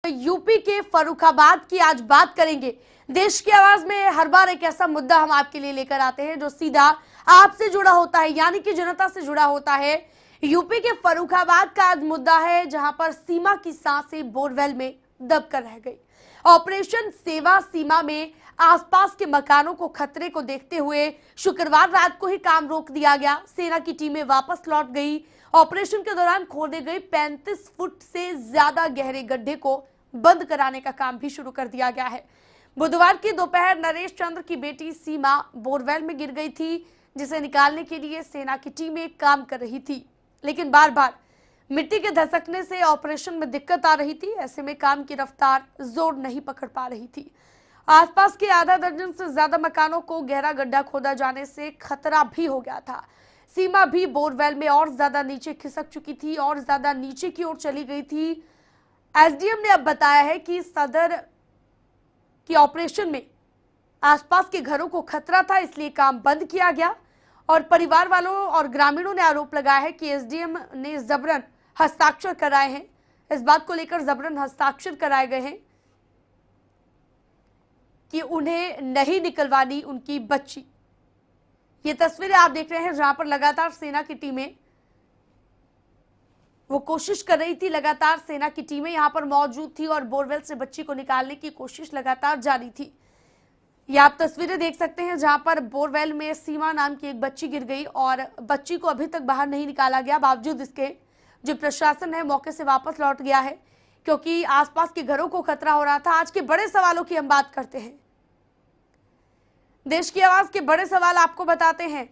UP के फर्रुखाबाद की आज बात करेंगे। देश की आवाज में हर बार एक ऐसा मुद्दा हम आपके लिए लेकर आते हैं जो सीधा आपसे जुड़ा होता है, यानी कि जनता से जुड़ा होता है। यूपी के फर्रुखाबाद का आज मुद्दा है जहां पर सीमा की सांसें बोरवेल में दबकर रह गई। ऑपरेशन सेवा सीमा में आसपास के मकानों को खतरे को देखते हुए शुक्रवार रात को ही काम रोक दिया गया। सेना की टीमें वापस लौट गई। ऑपरेशन के दौरान खोदे गए 35 फुट से ज्यादा गहरे गड्ढे को बंद कराने का काम भी शुरू कर दिया गया है। बुधवार की दोपहर नरेश चंद्र की बेटी सीमा बोरवेल में गिर गई थी, जिसे निकालने के लिए सेना की टीमें काम कर रही थी, लेकिन बार बार मिट्टी के धसकने से ऑपरेशन में दिक्कत आ रही थी। ऐसे में काम की रफ्तार जोर नहीं पकड़ पा रही थी। आसपास के आधा दर्जन से ज्यादा मकानों को गहरा गड्ढा खोदा जाने से खतरा भी हो गया था। सीमा भी बोरवेल में और ज्यादा नीचे खिसक चुकी थी और ज्यादा नीचे की ओर चली गई थी। एसडीएम ने अब बताया है कि सदर की ऑपरेशन में आसपास के घरों को खतरा था, इसलिए काम बंद किया गया। और परिवार वालों और ग्रामीणों ने आरोप लगाया है कि एसडीएम ने जबरन हस्ताक्षर कराए हैं। इस बात को लेकर जबरन हस्ताक्षर कराए गए हैं कि उन्हें नहीं निकलवानी उनकी बच्ची। ये तस्वीरें आप देख रहे हैं जहां पर लगातार सेना की टीमें वो कोशिश कर रही थी। लगातार सेना की टीमें यहां पर मौजूद थी और बोरवेल से बच्ची को निकालने की कोशिश लगातार जारी थी। ये आप तस्वीरें देख सकते हैं जहां पर बोरवेल में सीमा नाम की एक बच्ची गिर गई और बच्ची को अभी तक बाहर नहीं निकाला गया। बावजूद इसके जो प्रशासन है मौके से वापस लौट गया है, क्योंकि आसपास के घरों को खतरा हो रहा था। आज के बड़े सवालों की हम बात करते हैं। देश की आवाज के बड़े सवाल आपको बताते हैं।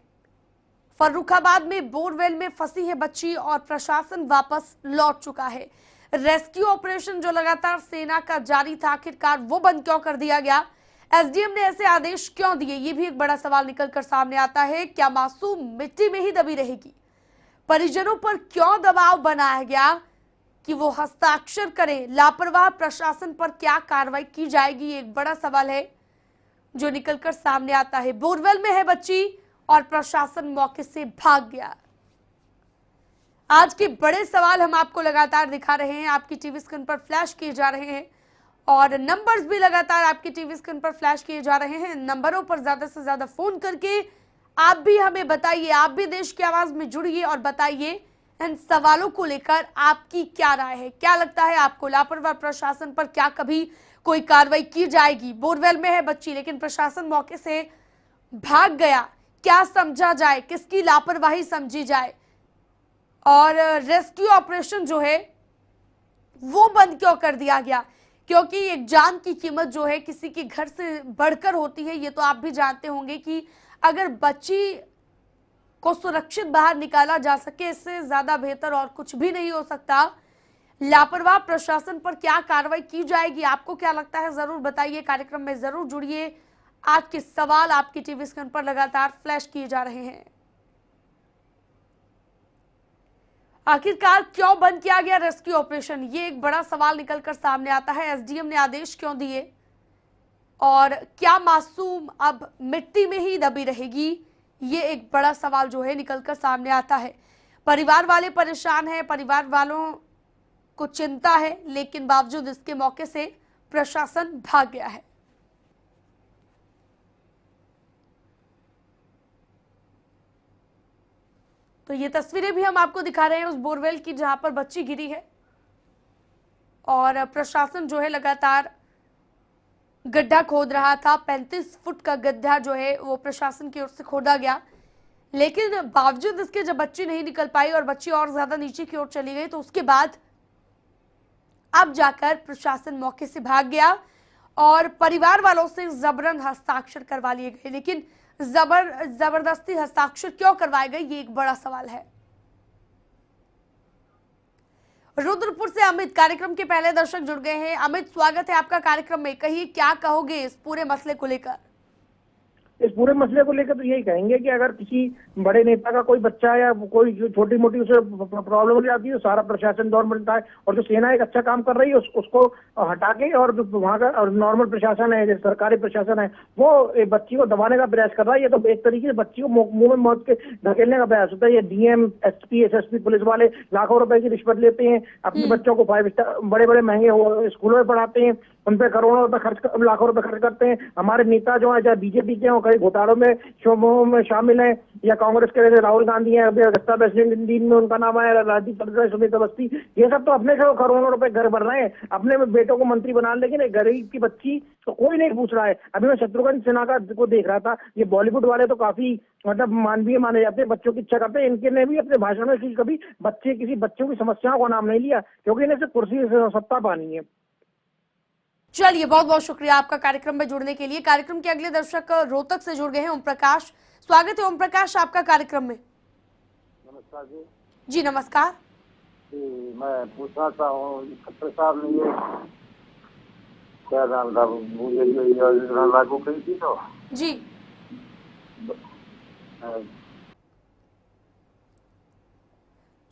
फर्रुखाबाद में बोरवेल में फंसी है बच्ची और प्रशासन वापस लौट चुका है। रेस्क्यू ऑपरेशन जो लगातार सेना का जारी था, आखिरकार वो बंद क्यों कर दिया गया? एसडीएम ने ऐसे आदेश क्यों दिए? ये भी एक बड़ा सवाल निकलकर सामने आता है। क्या मासूम मिट्टी में ही दबी रहेगी? परिजनों पर क्यों दबाव बनाया गया कि वो हस्ताक्षर करें? लापरवाह प्रशासन पर क्या कार्रवाई की जाएगी? एक बड़ा सवाल है जो निकलकर सामने आता है। बोरवेल में है बच्ची और प्रशासन मौके से भाग गया। आज के बड़े सवाल हम आपको लगातार दिखा रहे हैं, आपकी टीवी स्क्रीन पर फ्लैश किए जा रहे हैं और नंबर्स भी लगातार आपकी टीवी स्क्रीन पर फ्लैश किए जा रहे हैं। नंबरों पर ज्यादा से ज्यादा फोन करके आप भी हमें बताइए, आप भी देश की आवाज में जुड़िए और बताइए इन सवालों को लेकर आपकी क्या राय है। क्या लगता है आपको, लापरवाह प्रशासन पर क्या कभी कोई कार्रवाई की जाएगी? बोरवेल में है बच्ची लेकिन प्रशासन मौके से भाग गया। क्या समझा जाए, किसकी लापरवाही समझी जाए? और रेस्क्यू ऑपरेशन जो है वो बंद क्यों कर दिया गया? क्योंकि एक जान की कीमत जो है किसी के घर से बढ़कर होती है। ये तो आप भी जानते होंगे कि अगर बच्ची को सुरक्षित बाहर निकाला जा सके, इससे ज्यादा बेहतर और कुछ भी नहीं हो सकता। लापरवाह प्रशासन पर क्या कार्रवाई की जाएगी? आपको क्या लगता है, जरूर बताइए। कार्यक्रम में जरूर जुड़िए। आज के सवाल आपकी टीवी स्क्रीन पर लगातार फ्लैश किए जा रहे हैं। आखिरकार क्यों बंद किया गया रेस्क्यू ऑपरेशन? ये एक बड़ा सवाल निकलकर सामने आता है। एसडीएम ने आदेश क्यों दिए और क्या मासूम अब मिट्टी में ही दबी रहेगी? ये एक बड़ा सवाल जो है निकलकर सामने आता है। परिवार वाले परेशान हैं, परिवार वालों को चिंता है, लेकिन बावजूद इसके मौके से प्रशासन भाग गया है। तो ये तस्वीरें भी हम आपको दिखा रहे हैं उस बोरवेल की जहां पर बच्ची गिरी है और प्रशासन जो है लगातार गड्ढा खोद रहा था। 35 फुट का गड्ढा जो है वो प्रशासन की ओर से खोदा गया, लेकिन बावजूद इसके जब बच्ची नहीं निकल पाई और बच्ची और ज्यादा नीचे की ओर चली गई, तो उसके बाद अब जाकर प्रशासन मौके से भाग गया और परिवार वालों से जबरन हस्ताक्षर करवा लिए गए। लेकिन जबरदस्ती हस्ताक्षर क्यों करवाए गए, ये एक बड़ा सवाल है। रुद्रपुर से अमित कार्यक्रम के पहले दर्शक जुड़ गए हैं। अमित, स्वागत है आपका कार्यक्रम में। कहिए क्या कहोगे इस पूरे मसले को लेकर? इस पूरे मसले को लेकर तो यही कहेंगे कि अगर किसी बड़े नेता का कोई बच्चा या कोई जो छोटी मोटी उसे प्रॉब्लम हो जाती है, सारा प्रशासन दौड़ मिलता है, और जो सेना एक अच्छा काम कर रही है उसको हटा के, और जो वहाँ का और नॉर्मल प्रशासन है, जैसे सरकारी प्रशासन है, वो एक बच्ची को दबाने का प्रयास कर रहा है। ये तो एक तरीके से बच्ची को मुंह में मौत के धकेलने का प्रयास होता है। ये डीएम, एसपी, एसएसपी, पुलिस वाले लाखों रुपए की रिश्वत लेते हैं, अपने बच्चों को 5 स्टार बड़े बड़े महंगे स्कूलों में पढ़ाते हैं, उन पे करोड़ों रुपए लाखों रुपए खर्च करते हैं। हमारे नेता जो है, चाहे बीजेपी के हों, कई घोटालों में में शामिल हैं, या कांग्रेस के जैसे राहुल गांधी है, अभी अगस्ता वेस्टलैंड में उनका नाम आया, राजदीप सरकार, सुनीता अवस्थी, ये सब तो अपने से करोड़ों रुपए घर भर रहे हैं, अपने बेटों को मंत्री बना, लेकिन गरीब की बच्ची तो कोई नहीं पूछ रहा है। अभी मैं शत्रुघ्न सिन्हा का को देख रहा था, ये बॉलीवुड वाले तो काफी मतलब मानवीय माने जाते हैं, बच्चों की इच्छा करते हैं। इनके ने भी अपने भाषण में कभी किसी बच्चों की समस्याओं का नाम नहीं लिया, क्योंकि इन्हें सिर्फ कुर्सी से सत्ता पानी है। चलिए, बहुत बहुत शुक्रिया आपका कार्यक्रम में जुड़ने के लिए। कार्यक्रम के अगले दर्शक रोहतक से जुड़ गए हैं ओम प्रकाश। स्वागत है ओम प्रकाश आपका कार्यक्रम में। नमस्कार जी। जी नमस्कार जी, मैं पूछना चाहूँ, खट्टर साहब ने ये क्या नाम था, मुझे ये योजना लागू की थी तो जी।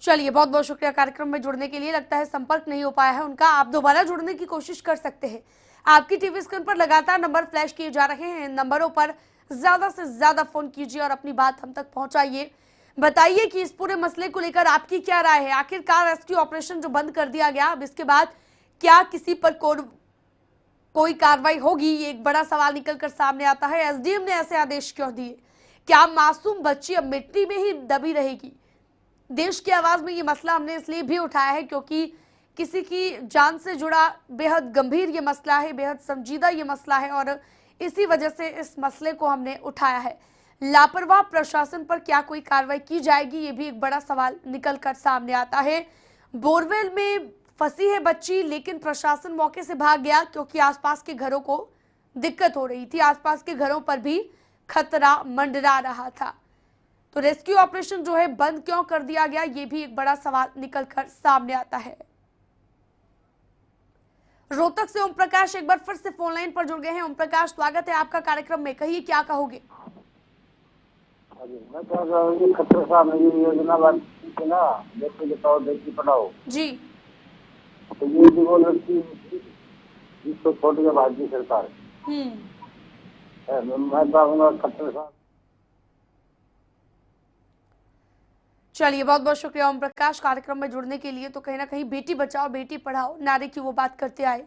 चलिए, बहुत बहुत शुक्रिया कार्यक्रम में जुड़ने के लिए। लगता है संपर्क नहीं हो पाया है उनका, आप दोबारा जुड़ने की कोशिश कर सकते हैं। आपकी टीवी स्क्रीन पर लगातार नंबर फ्लैश किए जा रहे हैं, इन नंबरों पर ज्यादा से ज्यादा फोन कीजिए और अपनी बात हम तक पहुंचाइए। बताइए कि इस पूरे मसले को लेकर आपकी क्या राय है। आखिरकार रेस्क्यू ऑपरेशन जो बंद कर दिया गया, अब इसके बाद क्या किसी पर कोई कार्रवाई होगी, ये एक बड़ा सवाल निकलकर सामने आता है। एसडीएम ने ऐसे आदेश क्यों दिए? क्या मासूम बच्ची अब मिट्टी में ही दबी रहेगी? देश की आवाज में ये मसला हमने इसलिए भी उठाया है क्योंकि किसी की जान से जुड़ा बेहद गंभीर ये मसला है, बेहद संजीदा ये मसला है, और इसी वजह से इस मसले को हमने उठाया है। लापरवाह प्रशासन पर क्या कोई कार्रवाई की जाएगी, ये भी एक बड़ा सवाल निकल कर सामने आता है। बोरवेल में फंसी है बच्ची, लेकिन प्रशासन मौके से भाग गया क्योंकि आसपास के घरों को दिक्कत हो रही थी, आसपास के घरों पर भी खतरा मंडरा रहा था। तो रेस्क्यू ऑपरेशन जो है बंद क्यों कर दिया गया, ये भी एक बड़ा सवाल निकलकर सामने आता है। रोहतक से ओम प्रकाश एक बार फिर से फोन लाइन पर जुड़ गए हैं। ओम प्रकाश, स्वागत है आपका कार्यक्रम में, कहिए क्या कहोगे। मैं कह रहा हूँ कि खट्टर साहब ने ये योजना लागू की ना, बेटी बचाओ बेटी पढ़ाओ जी, तो ये भी वो लड़की जिसको छोड़ के भाजपा सरकार मैं चाहूंगा खट्टर साहब। चलिए, बहुत बहुत शुक्रिया ओम प्रकाश कार्यक्रम में जुड़ने के लिए। तो कहीं ना कहीं बेटी बचाओ बेटी पढ़ाओ नारे की वो बात करते आए,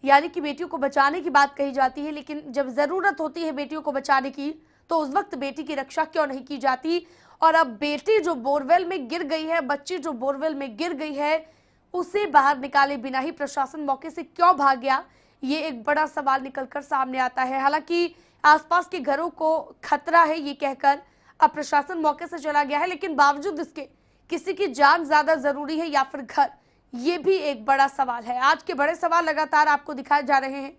यानी कि बेटियों को बचाने की बात कही जाती है, लेकिन जब जरूरत होती है बेटियों को बचाने की तो उस वक्त बेटी की रक्षा क्यों नहीं की जाती। और अब बेटी जो बोरवेल में गिर गई है, बच्ची जो बोरवेल में गिर गई है, उसे बाहर निकाले बिना ही प्रशासन मौके से क्यों भाग गया, ये एक बड़ा सवाल निकलकर सामने आता है। हालांकि आसपास के घरों को खतरा है ये कहकर अब प्रशासन मौके से चला गया है, लेकिन बावजूद इसके किसी की जान ज्यादा जरूरी है या फिर घर, ये भी एक बड़ा सवाल है। आज के बड़े सवाल लगातार आपको दिखाए जा रहे हैं।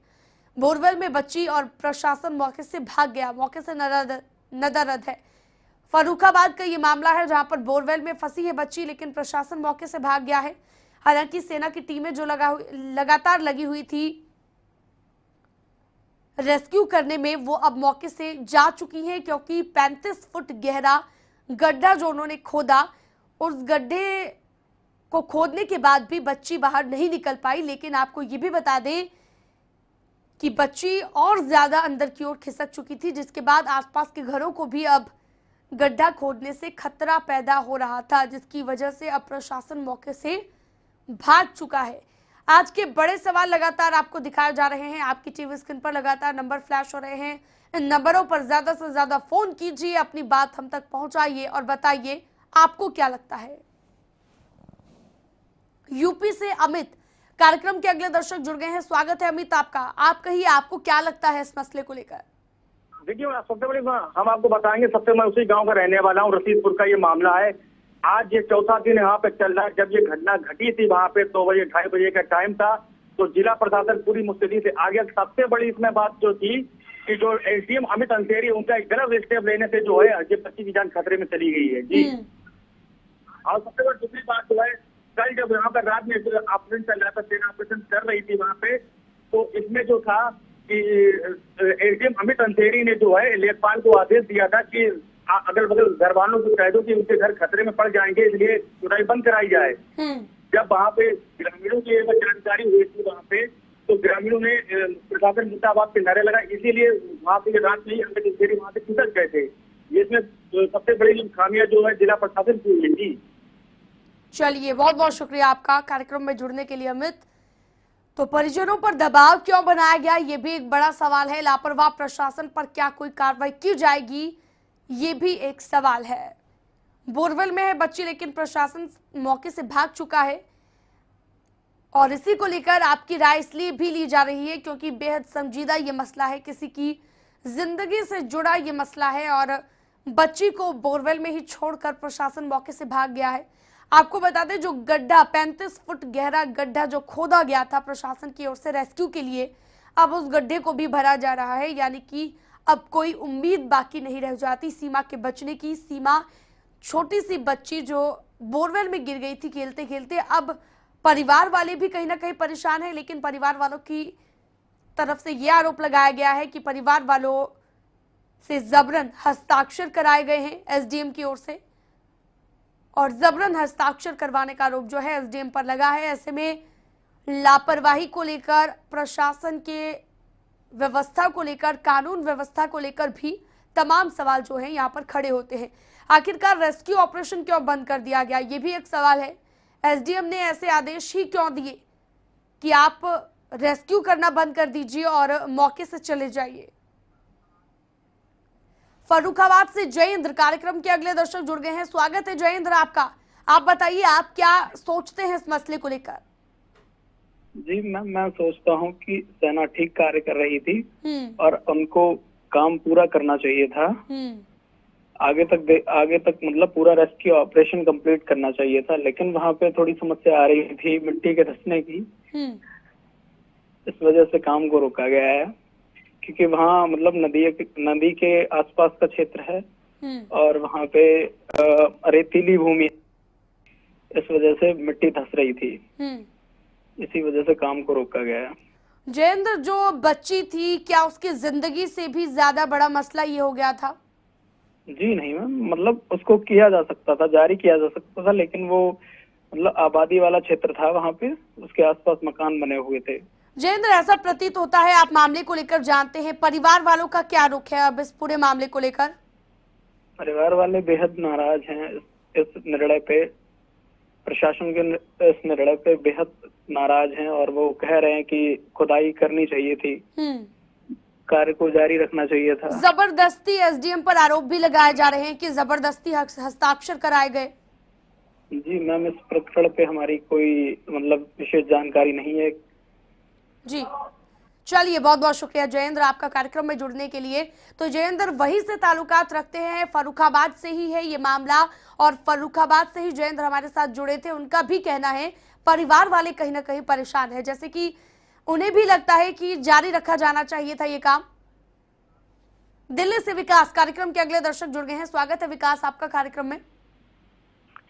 बोरवेल में बच्ची और प्रशासन मौके से भाग गया, मौके से नदारद है। फर्रुखाबाद का ये मामला है जहां पर बोरवेल में फंसी है बच्ची, लेकिन प्रशासन मौके से भाग गया है। हालांकि सेना की टीमें जो लगातार लगी हुई थी रेस्क्यू करने में, वो अब मौके से जा चुकी हैं, क्योंकि 35 फुट गहरा गड्ढा जो उन्होंने खोदा, उस गड्ढे को खोदने के बाद भी बच्ची बाहर नहीं निकल पाई। लेकिन आपको ये भी बता दें कि बच्ची और ज्यादा अंदर की ओर खिसक चुकी थी, जिसके बाद आसपास के घरों को भी अब गड्ढा खोदने से खतरा पैदा हो रहा था, जिसकी वजह से अब प्रशासन मौके से भाग चुका है। आज के बड़े सवाल लगातार आपको दिखाए जा रहे हैं, आपकी टीवी स्क्रीन पर लगातार नंबर फ्लैश हो रहे हैं। इन नंबरों पर ज्यादा से ज्यादा फोन कीजिए, अपनी बात हम तक पहुंचाइए और बताइए आपको क्या लगता है। यूपी से अमित कार्यक्रम के अगले दर्शक जुड़ गए हैं। स्वागत है अमित आपका, आप कहिए आपको क्या लगता है इस मसले को लेकर। देखिए, सबसे बड़ी हम आपको बताएंगे, सबसे मैं उसी गांव का रहने वाला हूं, रशीदपुर का ये मामला है। आज ये चौथा दिन यहाँ पे चल रहा है। जब ये घटना घटी थी वहां पे 2 बजे 2:30 बजे का टाइम था, तो जिला प्रशासन पूरी मुस्तैदी से आ गया। सबसे बड़ी इसमें बात जो थी कि जो एसडीएम अमित अंतेरी, उनका एक गलत स्टेप लेने से जो है ये बच्ची की जान खतरे में चली गई है जी। और सबसे बड़ी दूसरी बात जो है, कल जब यहाँ पर रात में ऑपरेशन चल रहा था, सेना ऑपरेशन कर रही थी वहां पे, तो इसमें जो था कि एसडीएम अमित अंधेरी ने जो है लेखपाल को आदेश दिया था कि अगल बगल घर वालों को कह दो कि उनके घर खतरे में पड़ जाएंगे, इसलिए सुनाई बंद कराई जाए। जब वहाँ पे ग्रामीणों की जानकारी हुई थी वहाँ पे, तो ग्रामीणों ने प्रशासन मुर्दाबाद के नारे लगाए, इसीलिए वहाँ पे रात में ही अमित अंधेरी वहाँ से छूट गए थे। इसमें सबसे बड़ी खामियां जो है जिला प्रशासन की हुई थी। चलिए, बहुत बहुत शुक्रिया आपका कार्यक्रम में जुड़ने के लिए अमित। तो परिजनों पर दबाव क्यों बनाया गया, ये भी एक बड़ा सवाल है। लापरवाह प्रशासन पर क्या कोई कार्रवाई की जाएगी, ये भी एक सवाल है। बोरवेल में है बच्ची, लेकिन प्रशासन मौके से भाग चुका है और इसी को लेकर आपकी राय इसलिए भी ली जा रही है क्योंकि बेहद संजीदा ये मसला है, किसी की जिंदगी से जुड़ा ये मसला है और बच्ची को बोरवेल में ही छोड़कर प्रशासन मौके से भाग गया है। आपको बता दें, जो गड्ढा 35 फुट गहरा गड्ढा जो खोदा गया था प्रशासन की ओर से रेस्क्यू के लिए, अब उस गड्ढे को भी भरा जा रहा है, यानी कि अब कोई उम्मीद बाकी नहीं रह जाती सीमा के बचने की। सीमा छोटी सी बच्ची जो बोरवेल में गिर गई थी खेलते खेलते, अब परिवार वाले भी कहीं ना कहीं परेशान है, लेकिन परिवार वालों की तरफ से यह आरोप लगाया गया है कि परिवार वालों से जबरन हस्ताक्षर कराए गए हैं एसडीएम की ओर से, और जबरन हस्ताक्षर करवाने का आरोप जो है एसडीएम पर लगा है। ऐसे में लापरवाही को लेकर, प्रशासन के व्यवस्था को लेकर, कानून व्यवस्था को लेकर भी तमाम सवाल जो है यहाँ पर खड़े होते हैं। आखिरकार रेस्क्यू ऑपरेशन क्यों बंद कर दिया गया, ये भी एक सवाल है। एसडीएम ने ऐसे आदेश ही क्यों दिए कि आप रेस्क्यू करना बंद कर दीजिए और मौके से चले जाइए। फर्रुखाबाद से जयेंद्र कार्यक्रम के अगले दर्शक जुड़ गए हैं। स्वागत है जयेंद्र आपका। आप बताइए, आप क्या सोचते हैं इस मसले को लेकर? जी मैं सोचता हूं कि सेना ठीक कार्य कर रही थी और उनको काम पूरा करना चाहिए था। आगे तक मतलब पूरा रेस्क्यू ऑपरेशन कंप्लीट करना चाहिए था, लेकिन वहां पे थोड़ी समस्या आ रही थी मिट्टी के धंसने की। इस वजह से काम को रोका गया है, क्योंकि वहाँ मतलब नदी के आसपास का क्षेत्र है और वहाँ पे रेतीली भूमि, इस वजह से मिट्टी धंस रही थी, इसी वजह से काम को रोका गया है। जयेंद्र, जो बच्ची थी, क्या उसकी जिंदगी से भी ज्यादा बड़ा मसला ये हो गया था? जी नहीं मैम, मतलब उसको किया जा सकता था, जारी किया जा सकता था, लेकिन वो मतलब आबादी वाला क्षेत्र था, वहाँ पे उसके आसपास मकान बने हुए थे। जयेंद्र, ऐसा प्रतीत होता है, आप मामले को लेकर जानते हैं, परिवार वालों का क्या रुख है अब इस पूरे मामले को लेकर? परिवार वाले बेहद नाराज हैं इस निर्णय पे, प्रशासन के इस निर्णय पे बेहद नाराज हैं और वो कह रहे हैं कि खुदाई करनी चाहिए थी, कार्य को जारी रखना चाहिए था। जबरदस्ती एसडीएम पर आरोप भी लगाए जा रहे हैं कि जबरदस्ती हस्ताक्षर कराए गए। जी मैम, इस प्रकरण पे हमारी कोई मतलब विशेष जानकारी नहीं है। जी चलिए, बहुत बहुत शुक्रिया जयेंद्र आपका कार्यक्रम में जुड़ने के लिए। तो जयेंद्र वहीं से ताल्लुकात रखते हैं, फर्रुखाबाद से ही है ये मामला और फर्रुखाबाद से ही जयेंद्र हमारे साथ जुड़े थे। उनका भी कहना है परिवार वाले कहीं ना कहीं परेशान है, जैसे कि उन्हें भी लगता है कि जारी रखा जाना चाहिए था ये काम। दिल्ली से विकास कार्यक्रम के अगले दर्शक जुड़ गए हैं। स्वागत है विकास आपका कार्यक्रम में।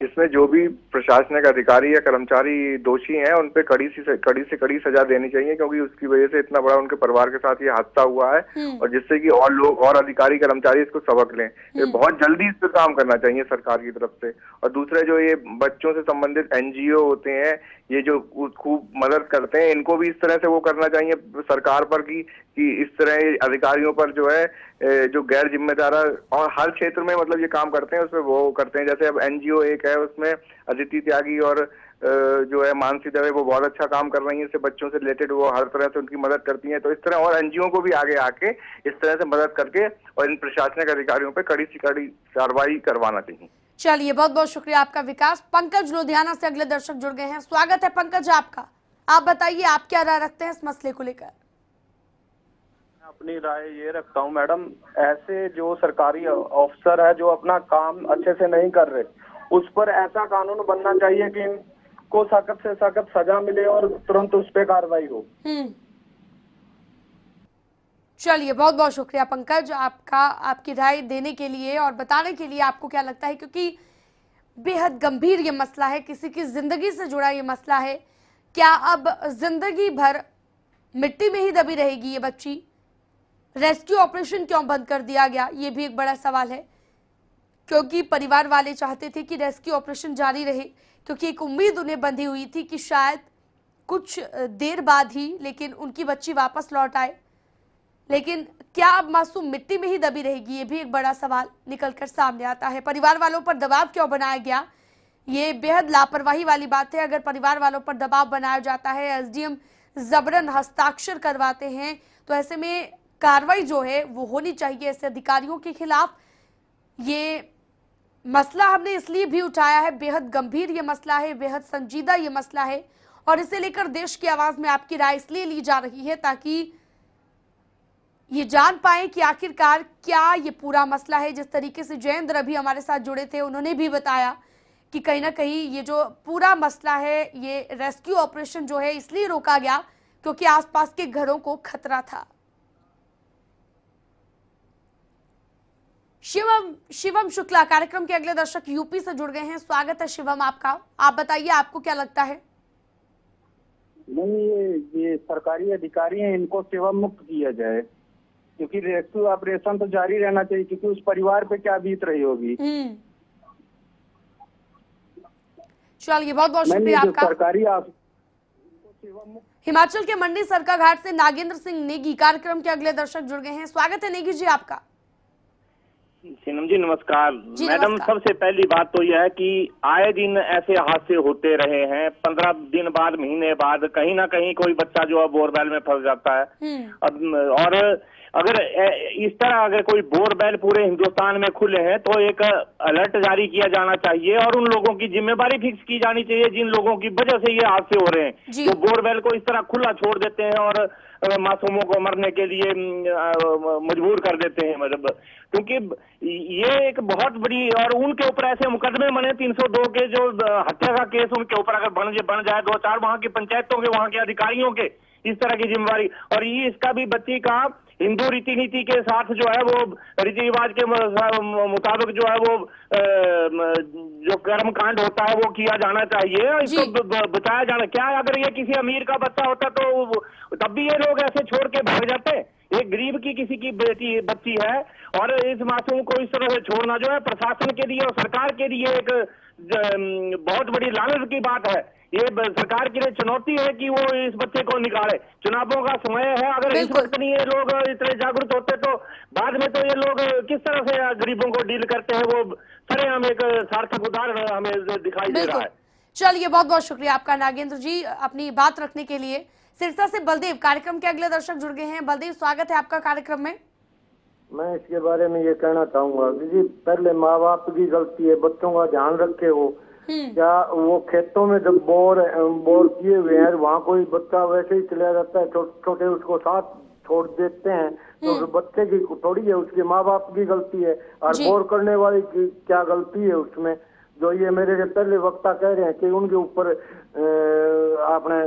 इसमें जो भी प्रशासनिक अधिकारी या कर्मचारी दोषी हैं उन पे कड़ी से कड़ी सजा देनी चाहिए, क्योंकि उसकी वजह से इतना बड़ा उनके परिवार के साथ ये हादसा हुआ है और जिससे कि और लोग और अधिकारी कर्मचारी इसको सबक लें। ये बहुत जल्दी इस पे काम करना चाहिए सरकार की तरफ से। और दूसरे जो ये बच्चों से संबंधित एनजीओ होते हैं, ये जो खूब मदद करते हैं, इनको भी इस तरह से वो करना चाहिए सरकार पर कि इस तरह अधिकारियों पर जो है जो गैर जिम्मेदार और हर क्षेत्र में मतलब ये काम करते हैं उसमें वो करते हैं। जैसे अब एनजीओ एक है, उसमें अदिति त्यागी और जो है मानसी दवे, वो बहुत अच्छा काम कर रही हैं, इससे बच्चों से रिलेटेड वो हर तरह से उनकी मदद करती हैं। तो इस तरह और एनजीओ को भी आगे आके इस तरह से मदद करके और इन प्रशासनिक अधिकारियों पर कड़ी से कड़ी कार्रवाई करवाना चाहिए। चलिए, बहुत बहुत शुक्रिया आपका विकास। पंकज लुधियाना से अगले दर्शक जुड़ गए हैं। स्वागत है पंकज आपका। आप बताइए, आप क्या राय रखते हैं इस मसले को लेकर? अपनी राय ये रखता हूँ मैडम, ऐसे जो सरकारी अफसर है जो अपना काम अच्छे से नहीं कर रहे, उस पर ऐसा कानून बनना चाहिए कि इनको सख्त से सख्त सजा मिले और तुरंत उस पर कार्रवाई हो। चलिए, बहुत बहुत शुक्रिया पंकज आपका, आपकी राय देने के लिए और बताने के लिए आपको क्या लगता है, क्योंकि बेहद गंभीर ये मसला है, किसी की जिंदगी से जुड़ा ये मसला है। क्या अब जिंदगी भर मिट्टी में ही दबी रहेगी ये बच्ची? रेस्क्यू ऑपरेशन क्यों बंद कर दिया गया, ये भी एक बड़ा सवाल है, क्योंकि परिवार वाले चाहते थे कि रेस्क्यू ऑपरेशन जारी रहे, क्योंकि एक उम्मीद उन्हें बंधी हुई थी कि शायद कुछ देर बाद ही लेकिन उनकी बच्ची वापस लौट आए। लेकिन क्या अब मासूम मिट्टी में ही दबी रहेगी, ये भी एक बड़ा सवाल निकलकर सामने आता है। परिवार वालों पर दबाव क्यों बनाया गया, ये बेहद लापरवाही वाली बात है। अगर परिवार वालों पर दबाव बनाया जाता है, एसडीएम जबरन हस्ताक्षर करवाते हैं, तो ऐसे में कार्रवाई जो है वो होनी चाहिए ऐसे अधिकारियों के खिलाफ। ये मसला हमने इसलिए भी उठाया है, बेहद गंभीर ये मसला है, बेहद संजीदा ये मसला है, और इसे लेकर देश की आवाज में आपकी राय इसलिए ली जा रही है ताकि ये जान पाए कि आखिरकार क्या ये पूरा मसला है। जिस तरीके से जयेंद्र अभी हमारे साथ जुड़े थे, उन्होंने भी बताया कि कहीं ना कहीं ये जो पूरा मसला है, ये रेस्क्यू ऑपरेशन जो है इसलिए रोका गया क्योंकि आसपास के घरों को खतरा था। शिवम शुक्ला कार्यक्रम के अगले दर्शक यूपी से जुड़ गए हैं। स्वागत है शिवम आपका, आप बताइए आपको क्या लगता है। नहीं, ये सरकारी अधिकारी हैं, इनको सेवा मुक्त किया जाए, क्योंकि रेस्क्यू ऑपरेशन तो जारी रहना चाहिए, क्योंकि उस परिवार पे क्या बीत रही होगी। चलिए बहुत बहुत शुक्रिया आपका। सरकारी हिमाचल के मंडी सरकाघाट से नागेंद्र सिंह नेगी कार्यक्रम के अगले दर्शक जुड़ गए हैं। स्वागत है नेगी जी आपका। सीनम जी नमस्कार। मैडम, सबसे पहली बात तो यह है कि आए दिन ऐसे हादसे होते रहे हैं। 15 दिन बाद, महीने बाद कहीं ना कहीं कोई बच्चा जो है बोरवेल में फंस जाता है। और अगर इस तरह अगर कोई बोरवेल पूरे हिंदुस्तान में खुले हैं तो एक अलर्ट जारी किया जाना चाहिए और उन लोगों की जिम्मेदारी फिक्स की जानी चाहिए जिन लोगों की वजह से ये हादसे हो रहे हैं। जो बोरवेल को इस तरह खुला छोड़ देते हैं और मासूमों को मरने के लिए मजबूर कर देते हैं, मतलब क्योंकि ये एक बहुत बड़ी, और उनके ऊपर ऐसे मुकदमे बने 302 के, जो हत्या का केस उनके ऊपर अगर बन जाए 2-4 वहां की पंचायतों के, वहां के अधिकारियों के इस तरह की जिम्मेदारी, और ये इसका भी बच्ची का हिंदू रीति नीति के साथ जो है वो रीति रिवाज के मुताबिक जो है वो जो कर्म कांड होता है वो किया जाना चाहिए, इसको बचाया जाना। क्या अगर ये किसी अमीर का बच्चा होता तो तब भी ये लोग ऐसे छोड़ के भाग जाते? एक गरीब की किसी की बच्ची है और इस मासूम को इस तरह से छोड़ना जो है प्रशासन के लिए और सरकार के लिए एक बहुत बड़ी लानत की बात है। ये सरकार के लिए चुनौती है कि वो इस बच्चे को निकाले। चुनावों का समय है, अगर इस वक्त नहीं ये लोग इतने जागरूक होते तो बाद में तो ये लोग किस तरह से गरीबों को डील करते हैं, वो सरेआम एक सार्थक उदाहरण हमें दिखाई दे रहा है। चलिए बहुत बहुत शुक्रिया आपका नागेंद्र जी अपनी बात रखने के लिए। सिरसा से बलदेव कार्यक्रम के अगले दर्शक जुड़ गए हैं। बलदेव स्वागत है आपका कार्यक्रम में। मैं इसके बारे में ये कहना चाहूंगा कि पहले माँ बाप की गलती है, बच्चों का ध्यान रखे हो। क्या वो खेतों में जब बोर किए हुए हैं वहाँ कोई बच्चा वैसे ही चला जाता है, छोटे उसको साथ छोड़ देते हैं, तो बच्चे की थोड़ी है, उसके माँ बाप की गलती है। और बोर करने वाली की क्या गलती है उसमें? जो ये मेरे से पहले वक्ता कह रहे हैं कि उनके ऊपर अपने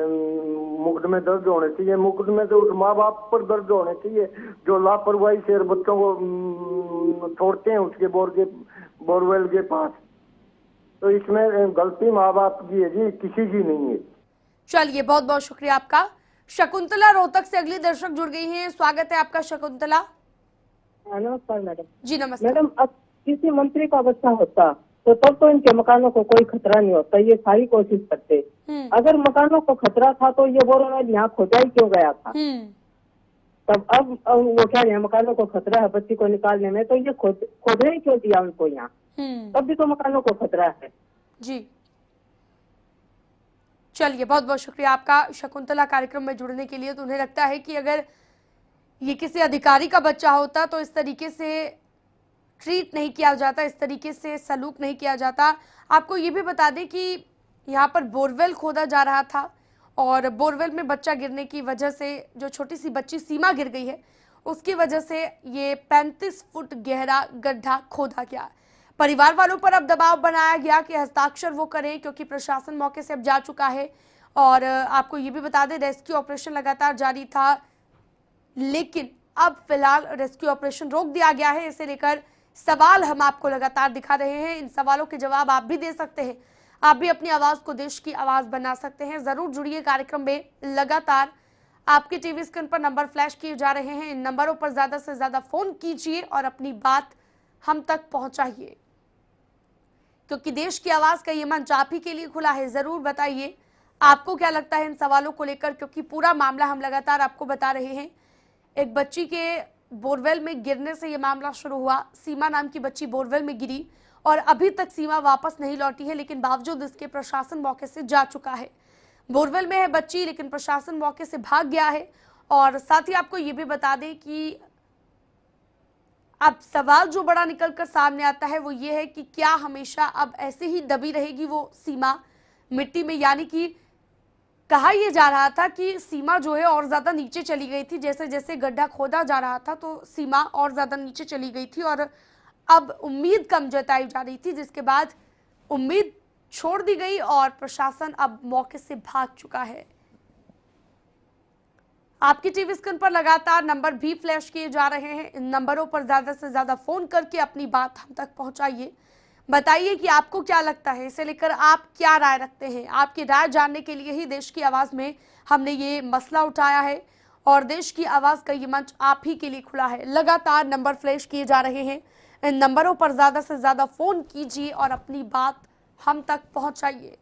मुकदमे दर्ज होने चाहिए, मुकदमे तो उस माँ बाप पर दर्ज होने चाहिए जो लापरवाही से बच्चों को छोड़ते हैं उसके बोरवेल के पास। तो इसमें गलती माँ बाप की है जी, किसी की नहीं है। चलिए बहुत बहुत शुक्रिया आपका। शकुंतला रोहतक से अगली दर्शक जुड़ गई हैं। स्वागत है आपका शकुंतला। नमस्कार मैडम। जी नमस्कार मैडम। अब किसी मंत्री का बच्चा होता तो तब तो इनके मकानों को कोई खतरा नहीं होता, ये सारी कोशिश करते। अगर मकानों को खतरा था तो ये बोरवेल यहाँ खोदाई क्यों गया था? तब अब वो क्या है, मकानों को खतरा है बच्ची को निकालने में, तो ये खोदने क्यों दिया उनको यहाँ? तब भी तो मकानों को खतरा है जी। चलिए बहुत बहुत शुक्रिया आपका शकुंतला कार्यक्रम में जुड़ने के लिए। तो उन्हें लगता है कि अगर ये किसी अधिकारी का बच्चा होता तो इस तरीके से ट्रीट नहीं किया जाता, इस तरीके से सलूक नहीं किया जाता। आपको ये भी बता दें कि यहाँ पर बोरवेल खोदा जा रहा था और बोरवेल में बच्चा गिरने की वजह से जो छोटी सी बच्ची सीमा गिर गई है उसकी वजह से ये 35 फुट गहरा गड्ढा खोदा गया। परिवार वालों पर अब दबाव बनाया गया कि हस्ताक्षर वो करें क्योंकि प्रशासन मौके से अब जा चुका है। और आपको ये भी बता दें रेस्क्यू ऑपरेशन लगातार जारी था, लेकिन अब फिलहाल रेस्क्यू ऑपरेशन रोक दिया गया है। इसे लेकर सवाल हम आपको लगातार दिखा रहे हैं। इन सवालों के जवाब आप भी दे सकते हैं, आप भी अपनी आवाज को देश की आवाज बना सकते हैं। जरूर जुड़िए कार्यक्रम में, लगातार आपके टीवी स्क्रीन पर नंबर फ्लैश किए जा रहे हैं, इन नंबरों पर ज्यादा से ज्यादा फोन कीजिए और अपनी बात हम तक पहुंचाइए, क्योंकि देश की आवाज का ये मंच आप ही के लिए खुला है। जरूर बताइए आपको क्या लगता है इन सवालों को लेकर, क्योंकि पूरा मामला हम लगातार आपको बता रहे हैं। एक बच्ची के बोरवेल में गिरने से ये मामला शुरू हुआ। सीमा नाम की बच्ची बोरवेल में गिरी और अभी तक सीमा वापस नहीं लौटी है, लेकिन बावजूद इसके प्रशासन मौके से जा चुका है। बोरवेल में है बच्ची, लेकिन प्रशासन मौके से भाग गया है। और साथ ही आपको ये भी बता दें कि अब सवाल जो बड़ा निकलकर सामने आता है वो ये है कि क्या हमेशा अब ऐसे ही दबी रहेगी वो सीमा मिट्टी में, यानी कि कहा यह जा रहा था कि सीमा जो है और ज्यादा नीचे चली गई थी। जैसे जैसे गड्ढा खोदा जा रहा था तो सीमा और ज्यादा नीचे चली गई थी और अब उम्मीद कम जताई जा रही थी, जिसके बाद उम्मीद छोड़ दी गई और प्रशासन अब मौके से भाग चुका है। आपकी टीवी स्क्रीन पर लगातार नंबर भी फ्लैश किए जा रहे हैं, इन नंबरों पर ज्यादा से ज्यादा फोन करके अपनी बात हम तक पहुंचाइए। बताइए कि आपको क्या लगता है, इसे लेकर आप क्या राय रखते हैं। आपकी राय जानने के लिए ही देश की आवाज में हमने ये मसला उठाया है और देश की आवाज का ये मंच आप ही के लिए खुला है। लगातार नंबर फ्लैश किए जा रहे हैं, इन नंबरों पर ज्यादा से ज्यादा फोन कीजिए और अपनी बात हम तक पहुंचाइए।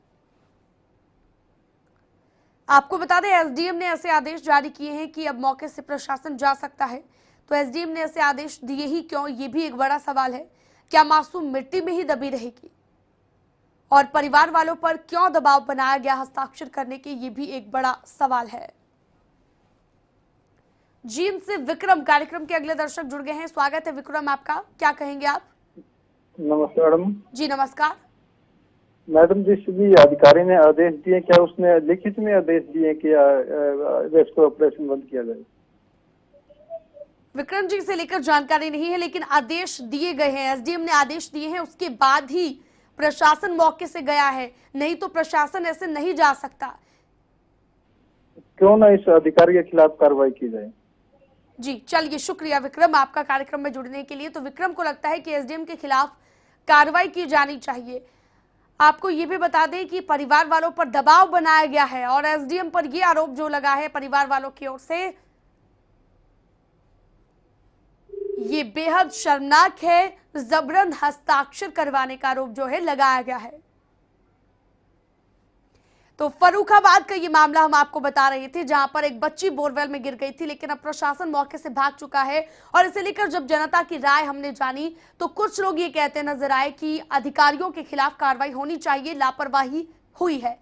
आपको बता दें एसडीएम ने ऐसे आदेश जारी किए हैं कि अब मौके से प्रशासन जा सकता है। तो एसडीएम ने ऐसे आदेश दिए ही क्यों, ये भी एक बड़ा सवाल है। क्या मासूम मिट्टी में ही दबी रहेगी और परिवार वालों पर क्यों दबाव बनाया गया हस्ताक्षर करने के, ये भी एक बड़ा सवाल है। जीन से विक्रम कार्यक्रम के अगले दर्शक जुड़ गए हैं। स्वागत है विक्रम आपका, क्या कहेंगे आप? नमस्ते मैडम। जी नमस्कार मैडम, जिस भी अधिकारी ने आदेश दिए, क्या उसने लिखित में आदेश दिए कि रेस्क्यू ऑपरेशन बंद किया जाए? विक्रम जी से लेकर जानकारी नहीं है, लेकिन आदेश दिए गए हैं, एसडीएम ने आदेश दिए हैं, उसके बाद ही प्रशासन मौके से गया है, नहीं तो प्रशासन ऐसे नहीं जा सकता। क्यों ना इस अधिकारी के खिलाफ कार्रवाई की जाए। जी चलिए, शुक्रिया विक्रम आपका कार्यक्रम में जुड़ने के लिए। तो विक्रम को लगता है कि एसडीएम के खिलाफ कार्रवाई की जानी चाहिए। आपको ये भी बता दें कि परिवार वालों पर दबाव बनाया गया है और एसडीएम पर यह आरोप जो लगा है परिवार वालों की ओर से, ये बेहद शर्मनाक है। जबरन हस्ताक्षर करवाने का आरोप जो है लगाया गया है। तो फर्रुखाबाद का ये मामला हम आपको बता रहे थे, जहां पर एक बच्ची बोरवेल में गिर गई थी, लेकिन अब प्रशासन मौके से भाग चुका है। और इसे लेकर जब जनता की राय हमने जानी तो कुछ लोग ये कहते नजर आए कि अधिकारियों के खिलाफ कार्रवाई होनी चाहिए, लापरवाही हुई है।